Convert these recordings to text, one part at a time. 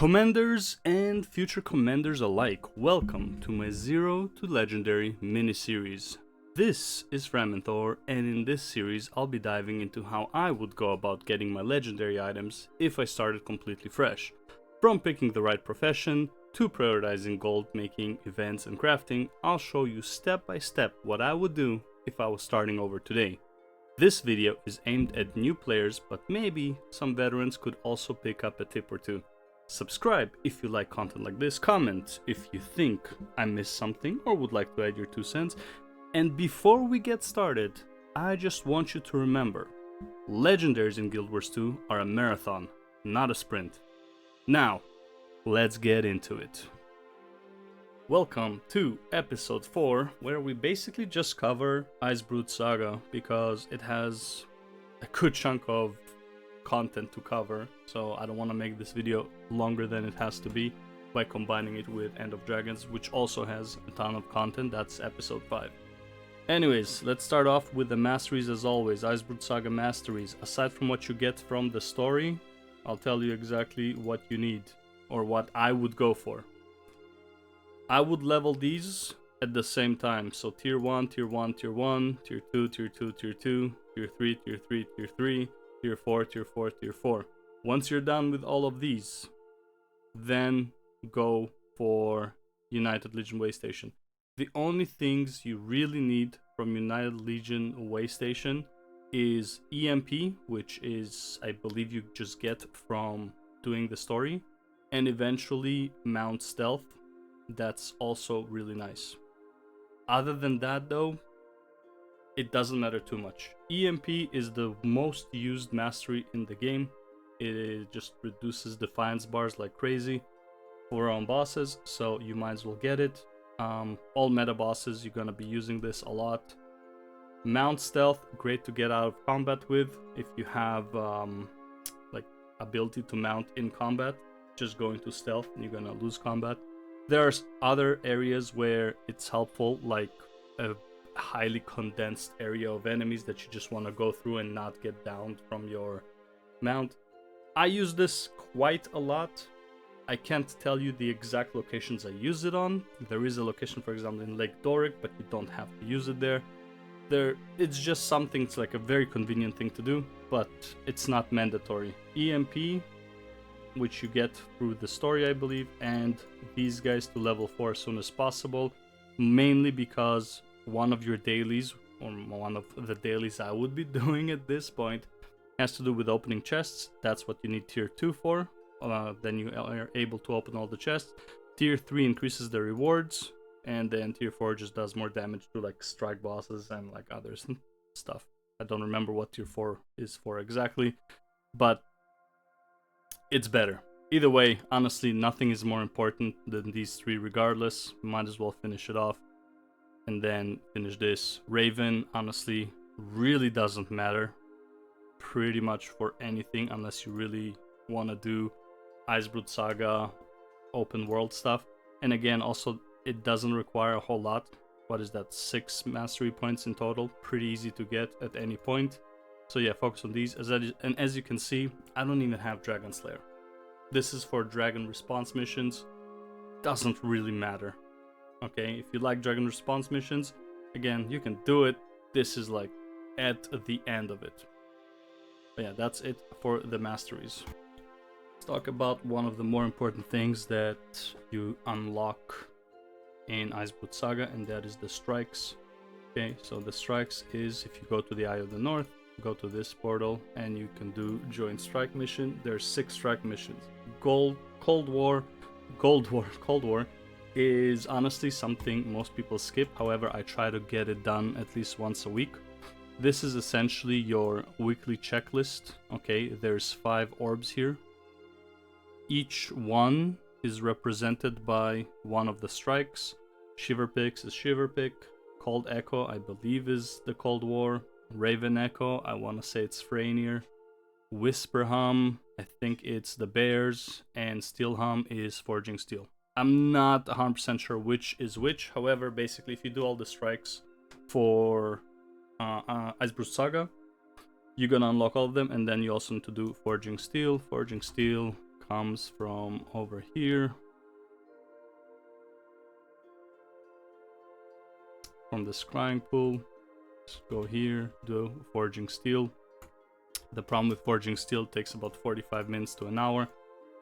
Commanders and future commanders alike, welcome to my Zero to Legendary mini-series. This is Framenthor, and in this series I'll be diving into how I would go about getting my legendary items if I started completely fresh. From picking the right profession, to prioritizing gold making, events and crafting, I'll show you step by step what I would do if I was starting over today. This video is aimed at new players, but maybe some veterans could also pick up a tip or two. Subscribe if you like content like this, comment if you think I missed something or would like to add your 2 cents. And before we get started, I just want you to remember, legendaries in Guild Wars 2 are a marathon, not a sprint. Now, let's get into it. Welcome to episode 4, where we basically just cover Icebrood Saga, because it has a good chunk of content to cover, so I don't want to make this video longer than it has to be by combining it with End of Dragons, which also has a ton of content. That's episode 5. Anyways, let's start off with the Masteries as always. Icebrood Saga Masteries. Aside from what you get from the story, I'll tell you exactly what you need, or what I would go for. I would level these at the same time, so tier 1, tier 1, tier 1, tier 2, tier 2, tier 2, tier 3, tier 3, tier 3, tier 4, tier 4, tier 4. Once you're done with all of these, then go for United Legion Way Station. The only things you really need from United Legion Way Station is EMP, which is, I believe, you just get from doing the story, and eventually Mount Stealth. That's also really nice. Other than that though, it doesn't matter too much. EMP is the most used mastery in the game. It just reduces defiance bars like crazy for our own bosses, so you might as well get it. All meta bosses, you're gonna be using this a lot. Mount Stealth, great to get out of combat with. If you have like ability to mount in combat, just go into stealth and you're gonna lose combat. There's other areas where it's helpful, like a highly condensed area of enemies that you just want to go through and not get downed from your mount. I use this quite a lot. I can't tell you the exact locations I use it on. There is a location, for example, in Lake Doric, but you don't have to use it there. It's just something, it's like a very convenient thing to do, but it's not mandatory. EMP, which you get through the story, I believe, and these guys to level 4 as soon as possible, mainly because one of your dailies, or one of the dailies I would be doing at this point, has to do with opening chests. That's what you need tier 2 for. Then you are able to open all the chests. Tier 3 increases the rewards, and then tier 4 just does more damage to like strike bosses and like others and stuff. I don't remember what tier 4 is for exactly, but it's better. Either way, honestly, nothing is more important than these 3 regardless. Might as well finish it off and then finish this. Raven, honestly, really doesn't matter pretty much for anything unless you really want to do Icebrood Saga open world stuff. And again, also, it doesn't require a whole lot. What is that? 6 mastery points in total. Pretty easy to get at any point. So yeah, focus on these. And as you can see, I don't even have Dragon Slayer. This is for Dragon Response missions. Doesn't really matter. Okay, if you like Dragon Response missions, again, you can do it. This is like at the end of it. But yeah, that's it for the Masteries. Let's talk about one of the more important things that you unlock in Icebrood Saga, and that is the strikes. Okay, so the strikes is if you go to the Eye of the North, go to this portal and you can do joint strike mission. There's 6 strike missions. Cold War is honestly something most people skip. However, I try to get it done at least once a week. This is essentially your weekly checklist. Okay, there's 5 orbs here. Each one is represented by one of the strikes. Shiver Picks is Shiver Pick. Cold Echo, I believe, is the Cold War. Raven Echo, I want to say it's Freynier. Whisper Hum, I think it's the Bears. And Steel Hum is Forging Steel. I'm not 100% sure which is which. However, basically, if you do all the strikes for Icebrood Saga, you're gonna unlock all of them. And then you also need to do Forging Steel, comes from over here. From the scrying pool. Just go here, do forging steel. The problem with forging steel takes about 45 minutes to an hour.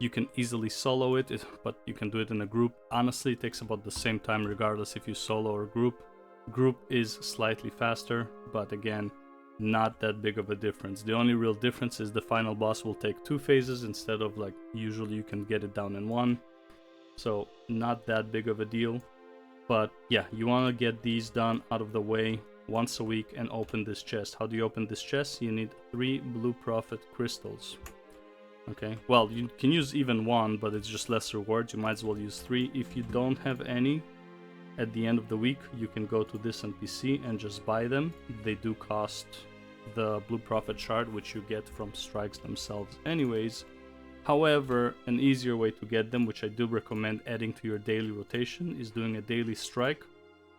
You can easily solo it, but you can do it in a group. Honestly, it takes about the same time regardless if you solo or group. Group is slightly faster, but again, not that big of a difference. The only real difference is the final boss will take 2 phases instead of like usually you can get it down in 1. So not that big of a deal. But yeah, you want to get these done out of the way once a week and open this chest. How do you open this chest? You need 3 blue prophet crystals. Okay, well, you can use even 1, but it's just less rewards. You might as well use 3. If you don't have any at the end of the week, you can go to this NPC and just buy them. They do cost the blue prophet shard, which you get from strikes themselves anyways. However, an easier way to get them, which I do recommend adding to your daily rotation, is doing a daily strike.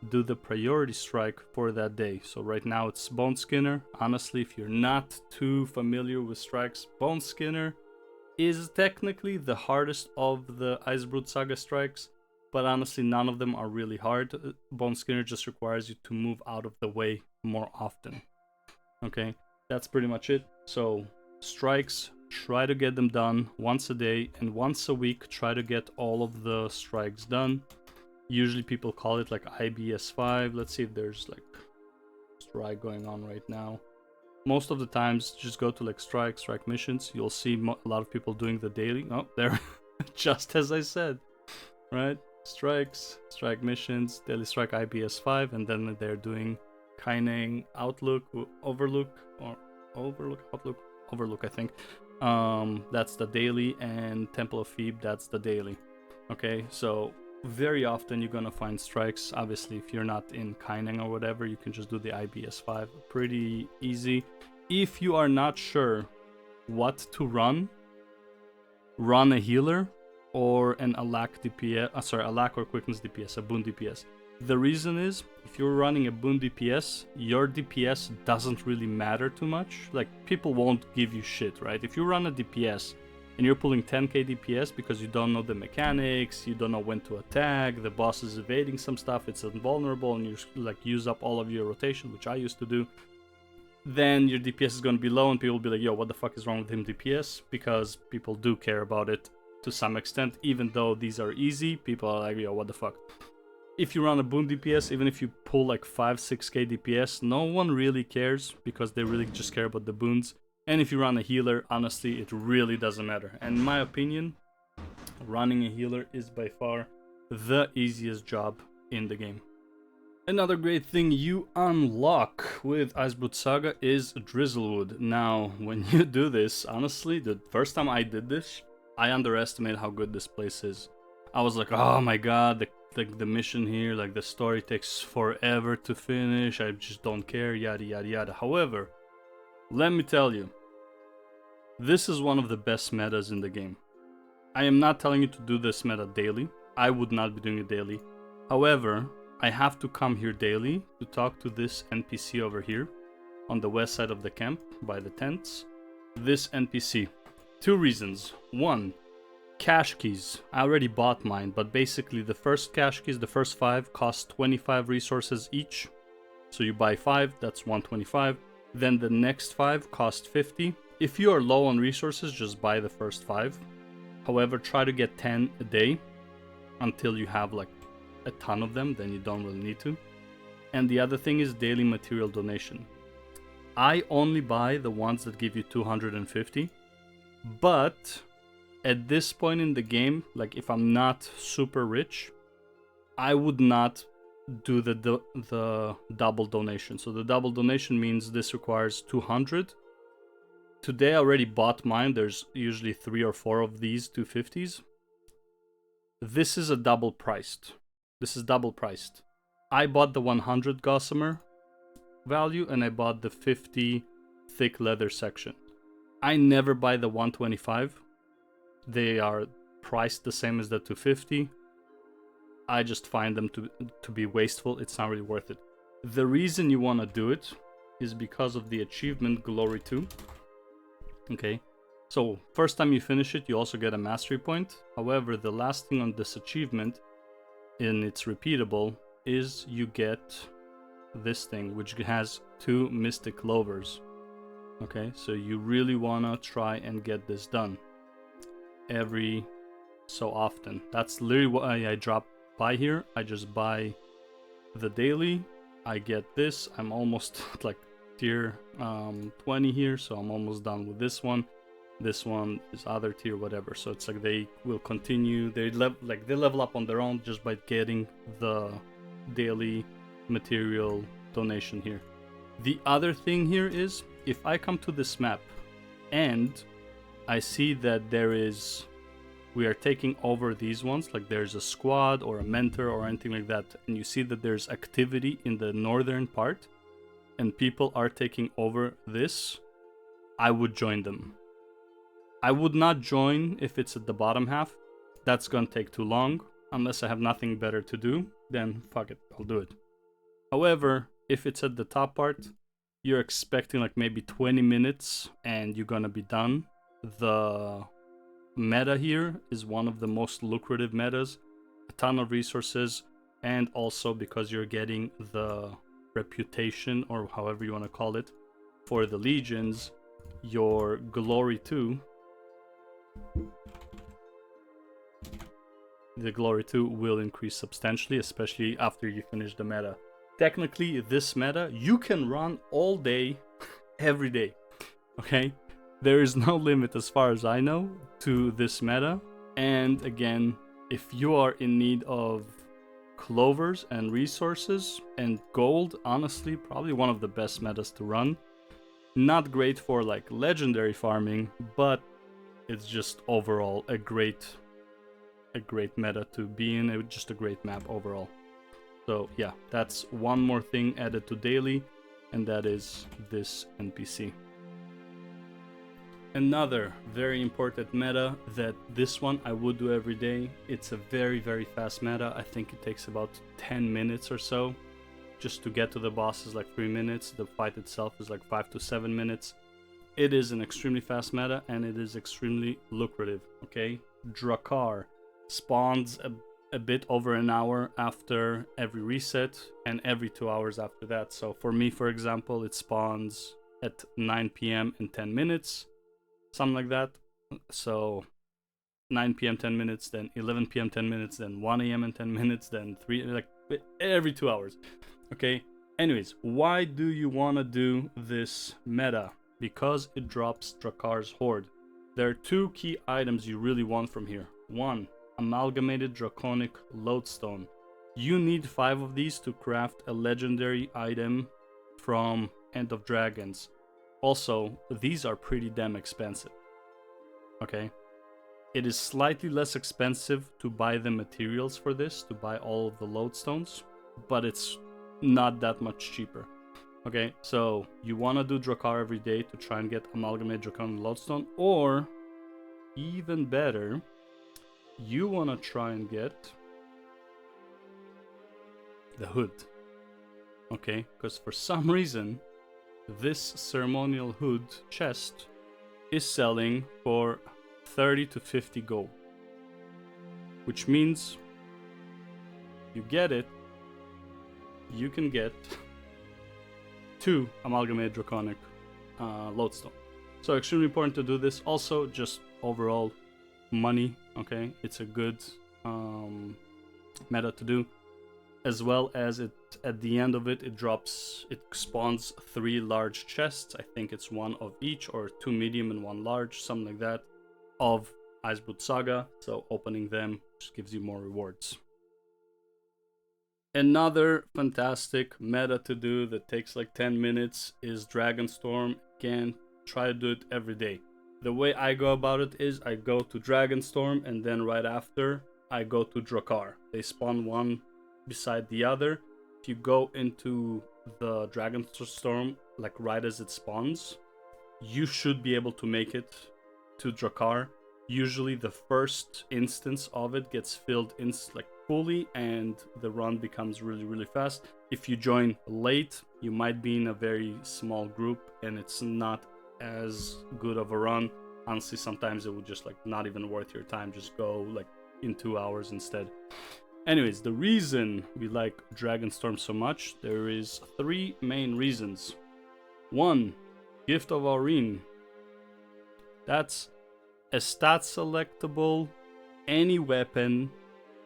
Do the priority strike for that day. So right now it's Bone Skinner. Honestly, if you're not too familiar with strikes, Bone Skinner is technically the hardest of the Icebrood Saga strikes, but honestly none of them are really hard. Bone Skinner just requires you to move out of the way more often. Okay, that's pretty much it. So strikes, try to get them done once a day, and once a week try to get all of the strikes done. Usually people call it like IBS 5. Let's see if there's like strike going on right now. Most of the times, just go to like strike missions. You'll see a lot of people doing the daily. Oh, there, just as I said, right? Strikes, strike missions, daily strike IBS 5, and then they're doing Kaineng Outlook, Overlook, I think. That's the daily, and Temple of Phoebe, that's the daily. Okay, so very often you're gonna find strikes. Obviously, if you're not in Kaineng or whatever, you can just do the IBS 5. Pretty easy. If you are not sure what to run a healer or an Alak DPS, Alak or Quickness DPS, a Boon DPS. The reason is, if you're running a Boon DPS, your DPS doesn't really matter too much. Like, people won't give you shit, right? If you run a DPS and you're pulling 10k DPS because you don't know the mechanics, you don't know when to attack, the boss is evading some stuff, it's invulnerable, and you like use up all of your rotation, which I used to do, then your DPS is going to be low and people will be like, yo, what the fuck is wrong with him DPS? Because people do care about it to some extent. Even though these are easy, people are like, yo, what the fuck? If you run a Boon DPS, even if you pull like 5-6k DPS, no one really cares because they really just care about the boons. And if you run a healer, honestly, it really doesn't matter. And in my opinion, running a healer is by far the easiest job in the game. Another great thing you unlock with Icebrood Saga is Drizzlewood. Now, when you do this, honestly, the first time I did this, I underestimated how good this place is. I was like, oh my god, the mission here, like the story takes forever to finish, I just don't care, yada yada yada. However, let me tell you, this is one of the best metas in the game. I am not telling you to do this meta daily. I would not be doing it daily. However, I have to come here daily to talk to this NPC over here on the west side of the camp by the tents. This NPC. 2 reasons. 1, cash keys. I already bought mine, but basically the first cash keys, the first 5, cost 25 resources each. So you buy 5, that's 125. Then the next 5 cost 50. If you are low on resources, just buy the first 5. However, try to get 10 a day until you have like a ton of them, then you don't really need to. And the other thing is daily material donation. I only buy the ones that give you 250, but at this point in the game, like if I'm not super rich, I would not do the double donation. So the double donation means this requires 200. Today I already bought mine. There's usually 3 or 4 of these 250s. This is a double priced. This is double priced. I bought the 100 gossamer value and I bought the 50 thick leather section. I never buy the 125. They are priced the same as the 250. I just find them to be wasteful. It's not really worth it. The reason you want to do it is because of the achievement Glory 2. Okay. So first time you finish it, you also get a mastery point. However, the last thing on this achievement, and it's repeatable, is you get this thing, which has 2 mystic clovers. Okay, so you really wanna try and get this done every so often. That's literally why I drop by here. I just buy the daily, I get this. I'm almost like tier 20 here, so I'm almost done with this one. This one is other tier, whatever. So it's like they will continue. They level up on their own just by getting the daily material donation here. The other thing here is, if I come to this map and I see that we are taking over these ones, like there's a squad or a mentor or anything like that, and you see that there's activity in the northern part and people are taking over this, I would join them. I would not join if it's at the bottom half. That's gonna take too long. Unless I have nothing better to do, then fuck it, I'll do it. However, if it's at the top part, you're expecting like maybe 20 minutes and you're gonna be done. The meta here is one of the most lucrative metas, a ton of resources, and also because you're getting the reputation, or however you want to call it, for the legions, your glory 2, the glory 2 will increase substantially, especially after you finish the meta. Technically, this meta you can run all day, every day, okay? There is no limit, as far as I know, to this meta. And again, if you are in need of clovers and resources and gold, honestly, probably one of the best metas to run. Not great for like legendary farming, but it's just overall a great meta to be in, just a great map overall. So yeah, that's one more thing added to daily, and that is this NPC. Another very important meta that this one I would do every day. It's a very, very fast meta. I think it takes about 10 minutes or so. Just to get to the boss is like 3 minutes. The fight itself is like 5 to 7 minutes. It is an extremely fast meta and it is extremely lucrative, okay? Drakkar spawns a bit over an hour after every reset and every 2 hours after that. So for me, for example, it spawns at 9 p.m. in 10 minutes. Something like that. So 9 p.m. 10 minutes, then 11 p.m. 10 minutes, then 1 a.m. in 10 minutes, then 3, like every 2 hours. Okay. Anyways, why do you want to do this meta? Because it drops Drakkar's Horde. There are 2 key items you really want from here. 1, Amalgamated Draconic Lodestone. You need 5 of these to craft a legendary item from End of Dragons. Also, these are pretty damn expensive, okay? It is slightly less expensive to buy the materials for this, to buy all of the lodestones, but it's not that much cheaper, okay? So, you want to do Drakkar every day to try and get Amalgamated Draconic Lodestone, or, even better, you want to try and get the hood, okay? Because for some reason, this ceremonial hood chest is selling for 30 to 50 gold, which means you get it, you can get 2 Amalgamated Draconic Lodestone. So extremely important to do this. Also, just overall money, okay? It's a good meta to do. As well as it, at the end of it, it spawns 3 large chests. I think it's 1 of each, or 2 medium and 1 large, something like that, of Iceboot Saga. So opening them just gives you more rewards. Another fantastic meta to do that takes like 10 minutes is Dragonstorm. Again, try to do it every day. The way I go about it is I go to Dragonstorm and then right after I go to Drakkar. They spawn one beside the other. If you go into the Dragonstorm like right as it spawns, you should be able to make it to Drakkar. Usually the first instance of it gets filled in like fully and the run becomes really, really fast. If you join late, you might be in a very small group and it's not as good of a run. honestly, sometimes it would just like not even worth your time. Just go like in 2 hours instead. Anyways, the reason we like Dragonstorm so much, there is 3 main reasons. 1, Gift of Aurene. That's a stat selectable any weapon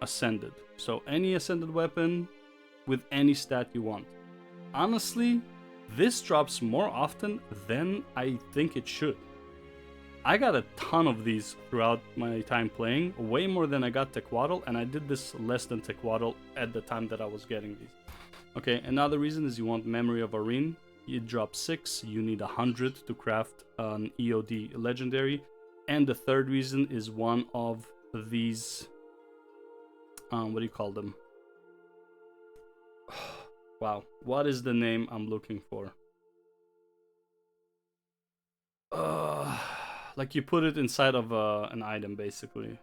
ascended. So any ascended weapon with any stat you want. Honestly, this drops more often than I think it should. I got a ton of these throughout my time playing, way more than I got Tequatl, and I did this less than Tequatl at the time that I was getting these. Okay, another reason is you want Memory of Aurene. It drops 6, you need 100 to craft an EOD legendary. And the third reason is one of these, what do you call them? Wow, what is the name I'm looking for? Like you put it inside of an item, basically.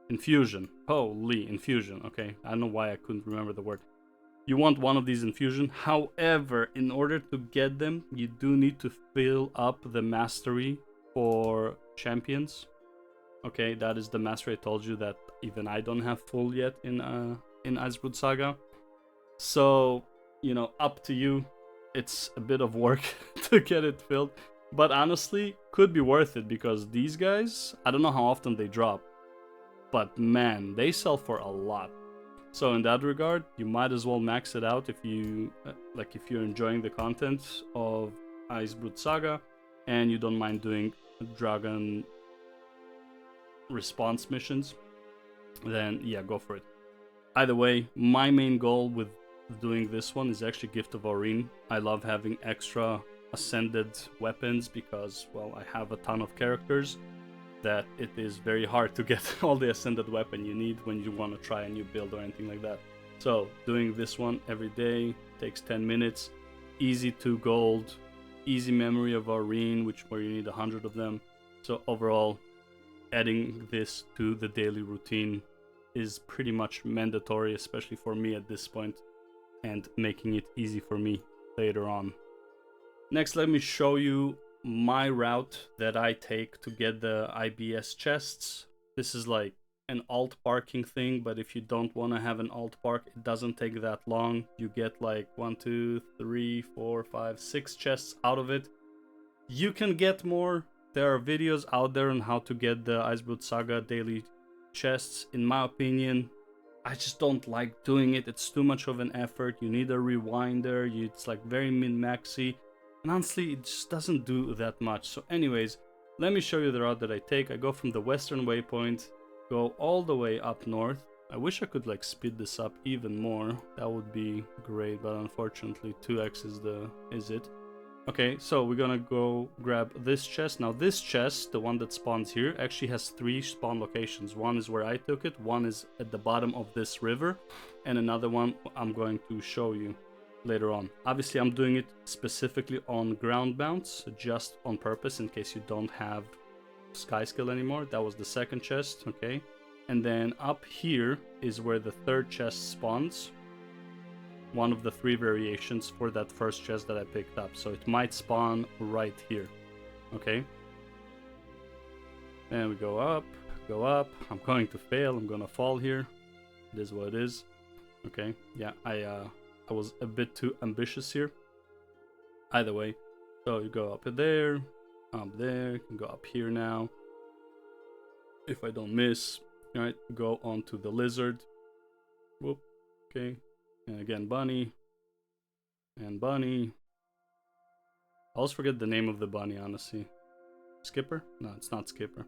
Infusion. Holy, infusion. Okay, I don't know why I couldn't remember the word. You want one of these infusion. However, in order to get them, you do need to fill up the mastery for champions. Okay, that is the mastery I told you that even I don't have full yet in Iceblood Saga. So, you know, up to you. It's a bit of work to get it filled. But honestly, could be worth it because these guys, I don't know how often they drop. But man, they sell for a lot. So in that regard, you might as well max it out if you if you're enjoying the content of Iceblood Saga and you don't mind doing dragon response missions, then yeah, go for it. Either way, my main goal with doing this one is actually Gift of Aurene. I love having extra ascended weapons because, well, I have a ton of characters that it is very hard to get all the ascended weapon you need when you want to try a new build or anything like that. So doing this one every day takes 10 minutes, easy to gold, easy Memory of Aurene, where you need 100 of them. So overall, adding this to the daily routine is pretty much mandatory, especially for me at this point, and making it easy for me later on. Next, let me show you my route that I take to get the IBS chests. This is like an alt parking thing, but if you don't want to have an alt park, it doesn't take that long. You get like 1, 2, 3, 4, 5, 6 chests out of it. You can get more. There are videos out there on how to get the Iceblood Saga daily chests. In my opinion, I just don't like doing it. It's too much of an effort. You need a rewinder. It's like very min-maxy. And honestly, it just doesn't do that much. So anyways, let me show you the route that I take. I go from the western waypoint, go all the way up north. I wish I could like speed this up even more. That would be great, but unfortunately 2x is it. Okay, so we're gonna go grab this chest. Now this chest, the one that spawns here, actually has 3 spawn locations. One is where I took it, one is at the bottom of this river, and another one I'm going to show you later on. Obviously, I'm doing it specifically on ground bounce, just on purpose in case you don't have sky skill anymore. That was the second chest, okay? And then up here is where the third chest spawns. One of the 3 variations for that first chest that I picked up. So it might spawn right here, okay? And we go up, go up. I'm going to fail, I'm gonna fall here. It is what it is. Okay, yeah, I was a bit too ambitious here. Either way, so you go up there, you can go up here now. If I don't miss, right, go on to the lizard. Whoop, okay. And again, bunny. And bunny. I always forget the name of the bunny, honestly. Skipper? No, it's not Skipper.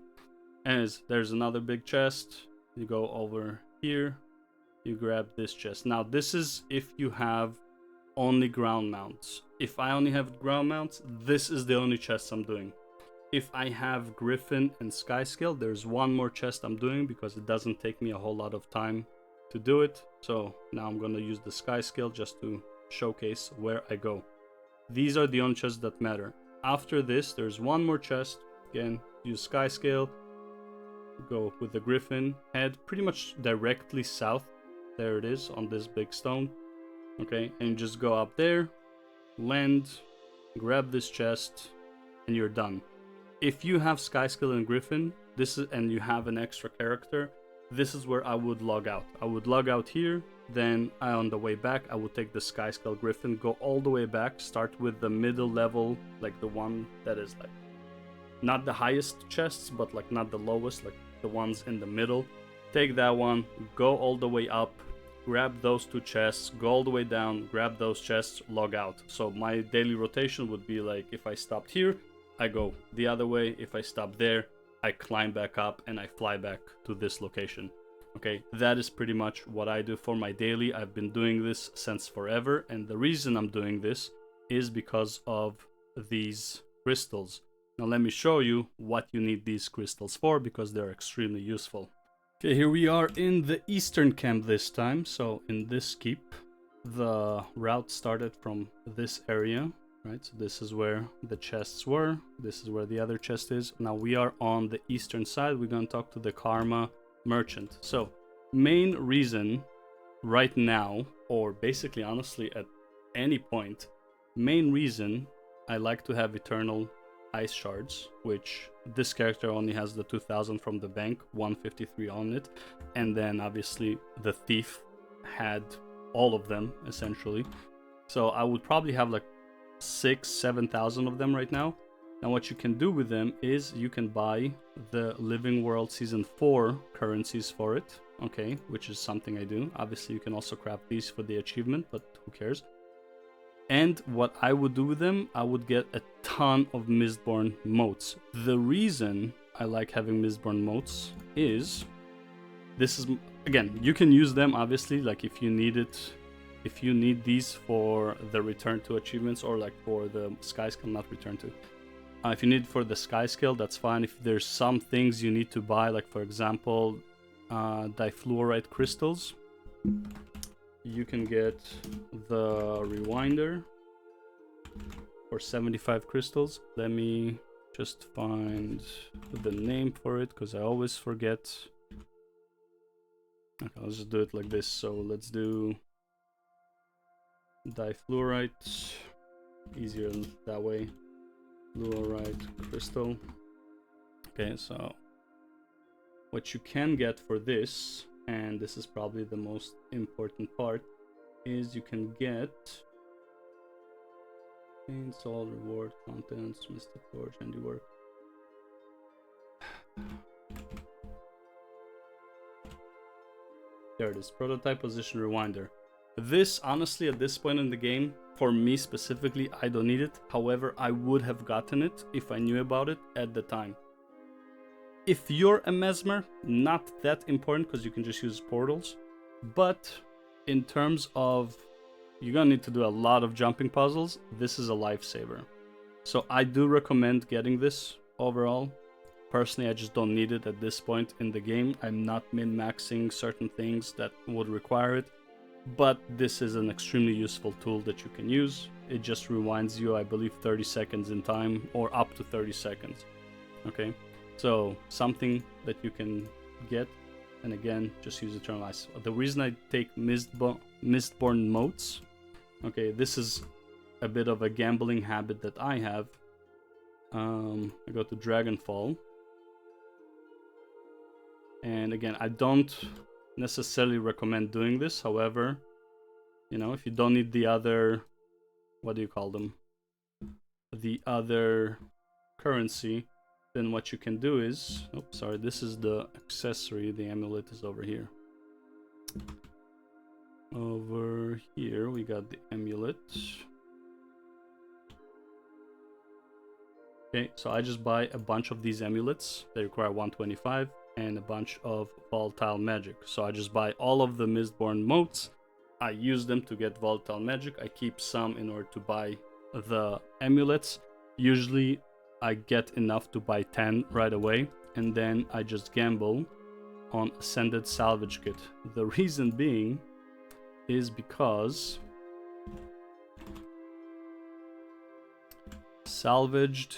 Anyways, there's another big chest. You go over here. You grab this chest. Now, this is if you have only ground mounts. If I only have ground mounts, this is the only chest I'm doing. If I have Griffin and Sky Scale, there's one more chest I'm doing because it doesn't take me a whole lot of time to do it. So now I'm going to use the Sky Scale just to showcase where I go. These are the only chests that matter. After this, there's one more chest. Again, use Sky Scale. Go with the Griffin. Head pretty much directly south. There it is on this big stone. Okay, and just go up there, land, grab this chest, and you're done. if you have Skyskill and Griffin, and you have an extra character, this is where I would log out. I would log out here, then on the way back, I would take the Skyskill Griffin, go all the way back, start with the middle level, like the one that is like not the highest chests, but like not the lowest, like the ones in the middle. Take that one, go all the way up, grab those 2 chests, go all the way down, grab those chests, log out. So my daily rotation would be like, if I stopped here, I go the other way. If I stop there, I climb back up and I fly back to this location. Okay, that is pretty much what I do for my daily. I've been doing this since forever, and the reason I'm doing this is because of these crystals. Now let me show you what you need these crystals for, because they're extremely useful. Okay, here we are in the eastern camp this time. So in this keep, the route started from this area, right? So this is where the chests were. This is where the other chest is. Now we are on the eastern side. We're going to talk to the Karma merchant. So main reason right now, or basically honestly at any point, main reason I like to have eternal Ice Shards, which this character only has the 2000 from the bank, 153 on it, and then obviously the thief had all of them essentially. So I would probably have like 6,000-7,000 of them right now. Now what you can do with them is you can buy the Living World Season 4 currencies for it, okay, which is something I do. Obviously you can also craft these for the achievement, but who cares. And what I would do with them, I would get a ton of Mistborn motes. The reason I like having Mistborn motes is, this is, again, you can use them obviously, like if you need it, if you need these for the return to achievements, or like for the sky skill, not return to. If you need for the sky skill, that's fine. If there's some things you need to buy, like for example, difluorite crystals, you can get the Rewinder for 75 crystals. Let me just find the name for it, because I always forget. Okay, let's just do it like this. So let's do difluorite, easier that way. Fluorite crystal. Okay, so what you can get for this, and this is probably the most important part, is you can get install reward contents, Mystic Forge, handiwork. There it is, prototype position rewinder. This, honestly, at this point in the game, for me specifically, I don't need it. However, I would have gotten it if I knew about it at the time. If you're a Mesmer, not that important, because you can just use portals. But in terms of, you're gonna need to do a lot of jumping puzzles, this is a lifesaver. So I do recommend getting this overall. Personally, I just don't need it at this point in the game. I'm not min-maxing certain things that would require it. But this is an extremely useful tool that you can use. It just rewinds you, I believe, 30 seconds in time, or up to 30 seconds. Okay, so something that you can get, and again, just use Eternal Ice. The reason I take Mistborn motes, okay, this is a bit of a gambling habit that I have. I go to Dragonfall, and again, I don't necessarily recommend doing this. However, you know, if you don't need the other, what do you call them, the other currency, then what you can do is, oops, sorry, this is the accessory, the amulet is over here. Over here we got the amulet. Okay, so I just buy a bunch of these amulets. They require 125 and a bunch of volatile magic. So I just buy all of the Mistborn motes. I use them to get volatile magic. I keep some in order to buy the amulets. Usually I get enough to buy 10 right away, and then I just gamble on Ascended Salvage Kit. The reason being is because Salvaged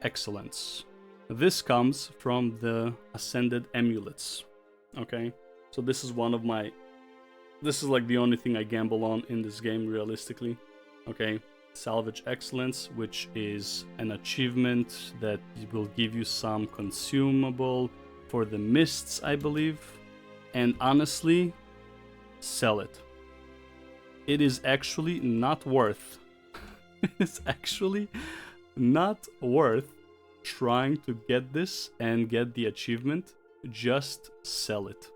Excellence. This comes from the Ascended Amulets. Okay, so this is one of my, this is like the only thing I gamble on in this game realistically. Okay, Salvage Excellence, which is an achievement that will give you some consumable for the mists, I believe. And honestly, sell it. It is actually not worth. It's actually not worth trying to get this and get the achievement. Just sell it.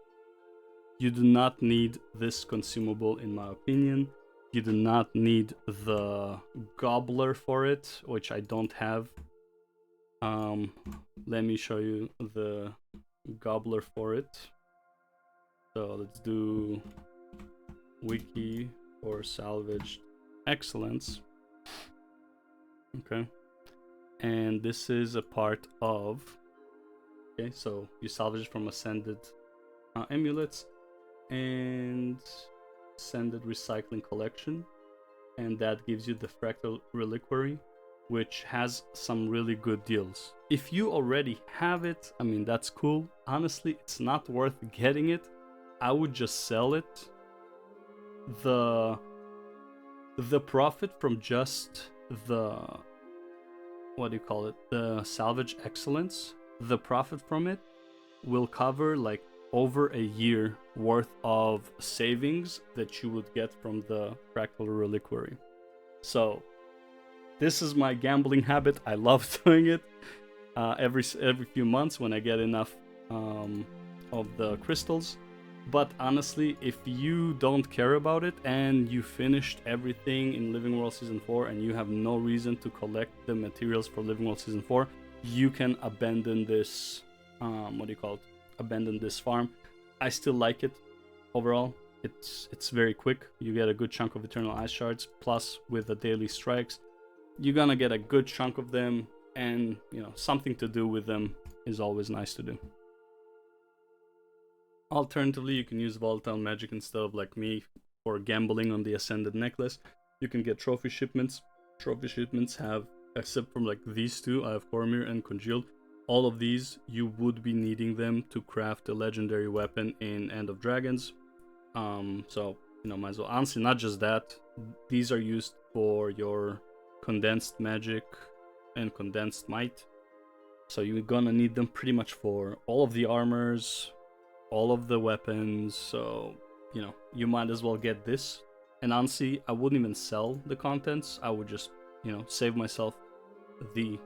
You do not need this consumable, in my opinion. You do not need the gobbler for it, which I don't have. Let me show you the gobbler for it. So let's do wiki for salvaged excellence. Okay. And this is a part of... Okay, so you salvage it from ascended amulets and ascended recycling collection, and that gives you the fractal reliquary, which has some really good deals. If you already have it, I mean, that's cool. Honestly, it's not worth getting it. I would just sell it. The profit from just the, what do you call it, the salvage excellence, the profit from it will cover like over a year worth of savings that you would get from the fractal reliquary. So this is my gambling habit. I love doing it every few months when I get enough of the crystals. But honestly, if you don't care about it and you finished everything in Living World Season 4 and you have no reason to collect the materials for Living World Season 4, you can abandon this, abandon this farm. I still like it overall. It's very quick. You get a good chunk of Eternal Ice Shards, plus with the daily strikes, you're gonna get a good chunk of them, and you know, something to do with them is always nice to do. Alternatively, you can use volatile magic instead of, like me, for gambling on the Ascended Necklace. You can get trophy shipments. Trophy shipments have, except from like these two, I have Cormir and Congealed. All of these, you would be needing them to craft a legendary weapon in End of Dragons. So, you know, might as well. Honestly, not just that. These are used for your condensed magic and condensed might. So you're gonna need them pretty much for all of the armors, all of the weapons. So, you know, you might as well get this. And honestly, I wouldn't even sell the contents. I would just, you know, save myself the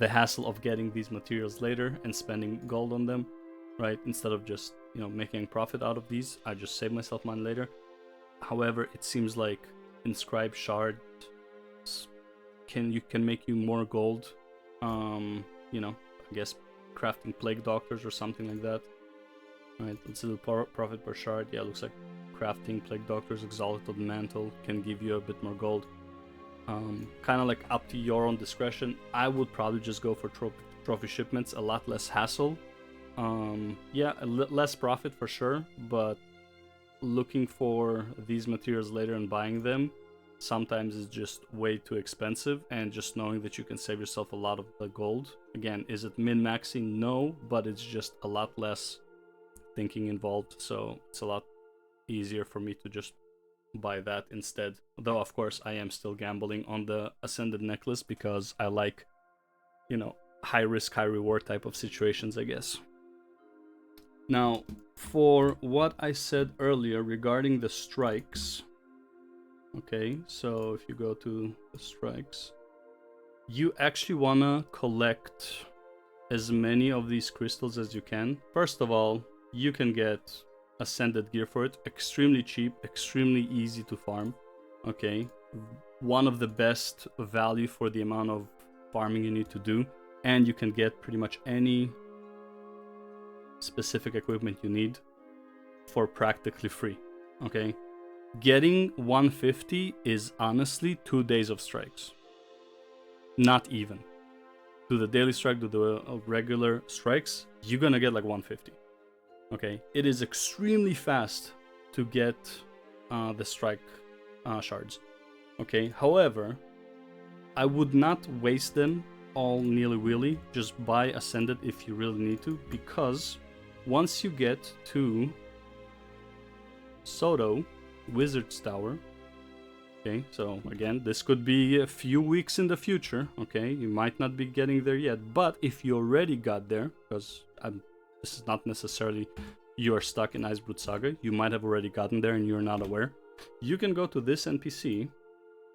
hassle of getting these materials later and spending gold on them, right? Instead of just, you know, making profit out of these, I just save myself money later. However, it seems like inscribed shards can make you more gold. You know, I guess crafting plague doctors or something like that. Right, let's do profit per shard. Yeah, it looks like crafting plague doctors, exalted mantle can give you a bit more gold. Kind of like up to your own discretion. I would probably just go for trophy shipments, a lot less hassle. Yeah, less profit for sure, but looking for these materials later and buying them sometimes is just way too expensive, and just knowing that you can save yourself a lot of the gold. Again, is it min-maxing? No, but it's just a lot less thinking involved, so it's a lot easier for me to just buy that instead. Though of course I am still gambling on the Ascended Necklace because I like, you know, high risk, high reward type of situations, I guess. Now, for what I said earlier regarding the strikes, okay, so if you go to the strikes, you actually want to collect as many of these crystals as you can. First of all, you can get Ascended gear for it, extremely cheap, extremely easy to farm. Okay, one of the best value for the amount of farming you need to do, and you can get pretty much any specific equipment you need for practically free. Okay, getting 150 is honestly 2 days of strikes. Not even. Do the daily strike, do the regular strikes, you're gonna get like 150. Okay, it is extremely fast to get the strike shards. Okay, however, I would not waste them all nilly-willy. Just buy Ascended if you really need to, because once you get to Soto, Wizard's Tower, Okay, so again, this could be a few weeks in the future. Okay, you might not be getting there yet, but if you already got there, because this is not necessarily you are stuck in Icebrood Saga, you might have already gotten there and you're not aware. You can go to this NPC,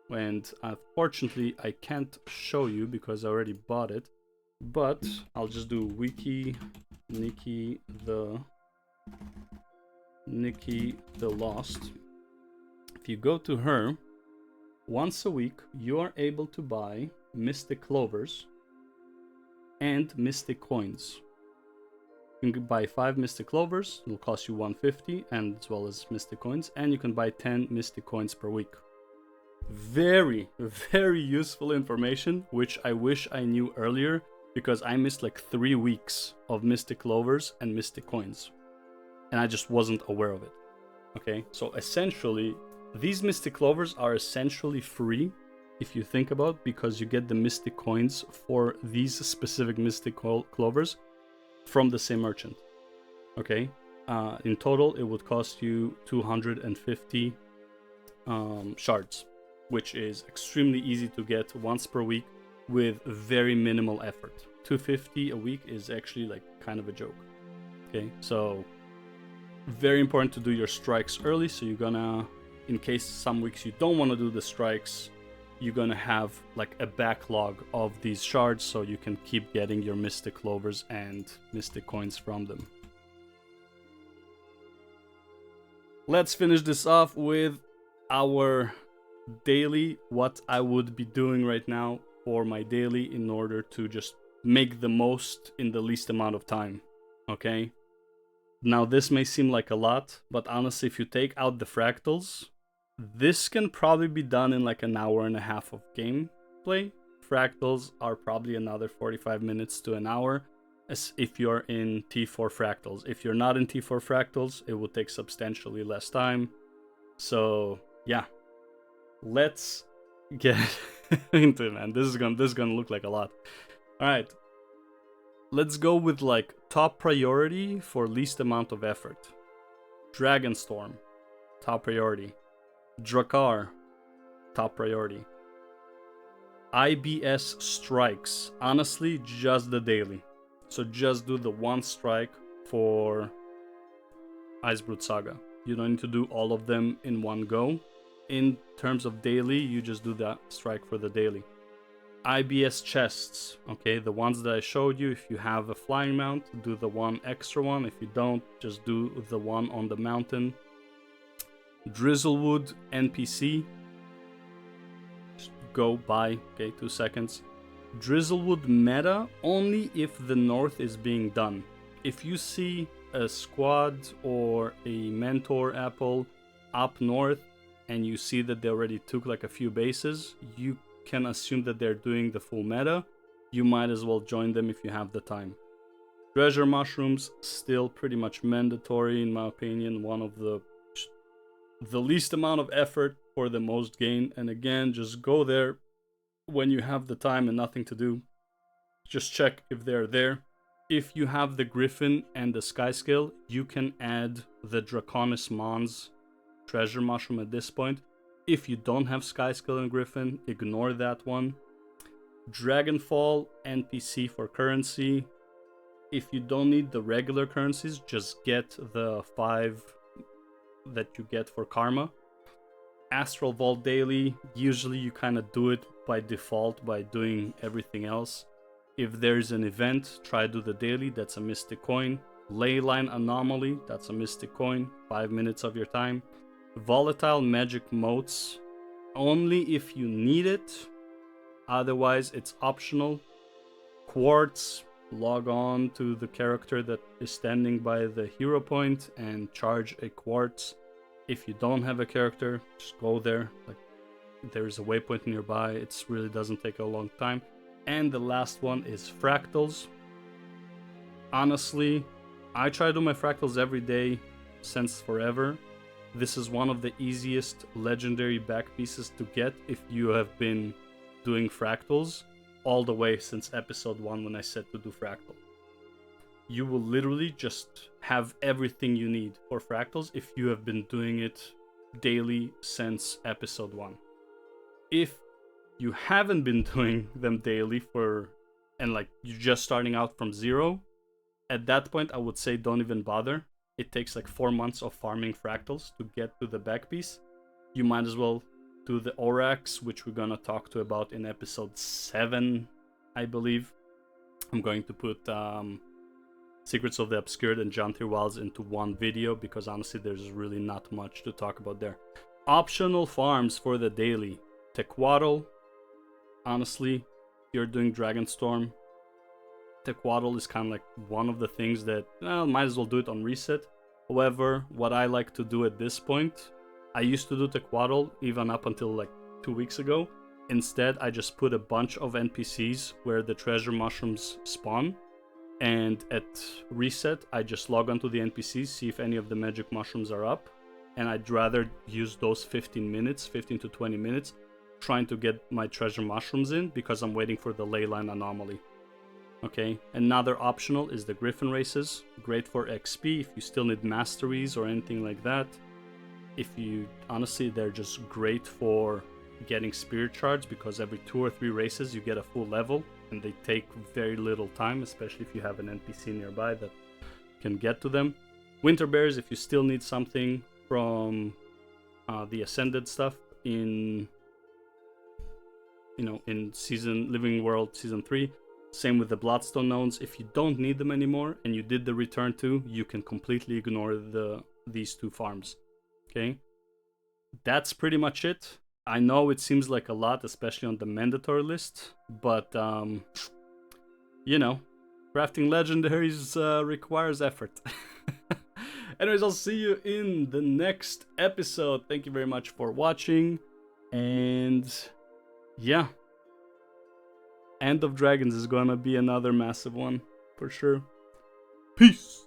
and unfortunately I can't show you because I already bought it, but I'll just do wiki Nikki the Lost. If you go to her, once a week you are able to buy Mystic Clovers and Mystic Coins. You can buy 5 Mystic Clovers, it'll cost you 150, and as well as Mystic Coins, and you can buy 10 Mystic Coins per week. Very, very useful information, which I wish I knew earlier, because I missed like 3 weeks of Mystic Clovers and Mystic Coins, and I just wasn't aware of it. Okay, so essentially, these Mystic Clovers are essentially free, if you think about, because you get the Mystic Coins for these specific Mystic Clovers from the same merchant. Okay, in total it would cost you 250 shards, which is extremely easy to get once per week with very minimal effort. 250 a week is actually like kind of a joke. Okay, so very important to do your strikes early, so you're gonna, in case some weeks you don't want to do the strikes, you're gonna have like a backlog of these shards, so you can keep getting your Mystic Clovers and Mystic Coins from them. Let's finish this off with our daily, what I would be doing right now for my daily in order to just make the most in the least amount of time. Okay, now this may seem like a lot, but honestly, if you take out the fractals, this can probably be done in like an hour and a half of gameplay. Fractals are probably another 45 minutes to an hour, as if you're in T4 fractals. If you're not in T4 fractals, it will take substantially less time. So yeah, let's get into it, man. This is gonna look like a lot. All right, let's go with like top priority for least amount of effort. Dragonstorm, top priority. Drakkar, top priority. IBS strikes, honestly, just the daily. So just do the one strike for Icebrood Saga. You don't need to do all of them in one go. In terms of daily, you just do that strike for the daily. IBS chests, okay, the ones that I showed you. If you have a flying mount, do the one extra one. If you don't, just do the one on the mountain. Drizzlewood NPC, just go by, okay, 2 seconds. Drizzlewood meta only if the north is being done. If you see a squad or a mentor apple up north and you see that they already took like a few bases, you can assume that they're doing the full meta. You might as well join them if you have the time. Treasure mushrooms, still pretty much mandatory in my opinion. One of the least amount of effort for the most gain. And again, just go there when you have the time and nothing to do. Just check if they're there. If you have the Griffin and the Sky Scale, you can add the Draconis Mons treasure mushroom at this point. If you don't have Sky Scale and Griffin, ignore that one. Dragonfall NPC for currency. If you don't need the regular currencies, just get the 5 that you get for karma. Astral Vault daily, usually you kind of do it by default by doing everything else. If there's an event, try to do the daily, that's a Mystic Coin. Leyline Anomaly, that's a Mystic Coin, 5 minutes of your time. Volatile Magic Motes, only if you need it, otherwise it's optional. Quartz, log on to the character that is standing by the hero point and charge a quartz. If you don't have a character, just go there, like there's a waypoint nearby. It really doesn't take a long time. And the last one is fractals. Honestly, I try to do my fractals every day since forever. This is one of the easiest legendary back pieces to get if you have been doing fractals all the way since episode 1 when I said to do fractal. You will literally just have everything you need for fractals if you have been doing it daily since episode 1. if you haven't been doing them daily and like you're just starting out from zero, at that point I would say don't even bother. It takes like 4 months of farming fractals to get to the back piece. You might as well do the Orax, which we're gonna talk to about in episode 7, I believe. I'm going to put Secrets of the Obscured and Jantir Wilds into one video because honestly there's really not much to talk about there. Optional farms for the daily. Tequatl, honestly, if you're doing Dragonstorm, Tequatl is kind of like one of the things that, well, might as well do it on reset. However, what I like to do at this point, I used to do Tequatl even up until like 2 weeks ago. Instead, I just put a bunch of NPCs where the treasure mushrooms spawn. And at reset, I just log onto the NPCs, see if any of the magic mushrooms are up. And I'd rather use those 15 to 20 minutes, trying to get my treasure mushrooms in because I'm waiting for the leyline anomaly. Okay, another optional is the Griffin races. Great for XP if you still need Masteries or anything like that. If you, honestly, they're just great for getting Spirit Shards because every 2 or 3 races you get a full level and they take very little time, especially if you have an NPC nearby that can get to them. Winter Bears if you still need something from the Ascended stuff in, in Living World Season 3. Same with the Bloodstone Nodes. If you don't need them anymore and you did the return to, you can completely ignore these 2 farms. Okay, that's pretty much it. I know it seems like a lot, especially on the mandatory list, but crafting legendaries requires effort. Anyways, I'll see you in the next episode. Thank you very much for watching, and yeah, End of Dragons is gonna be another massive one for sure. Peace.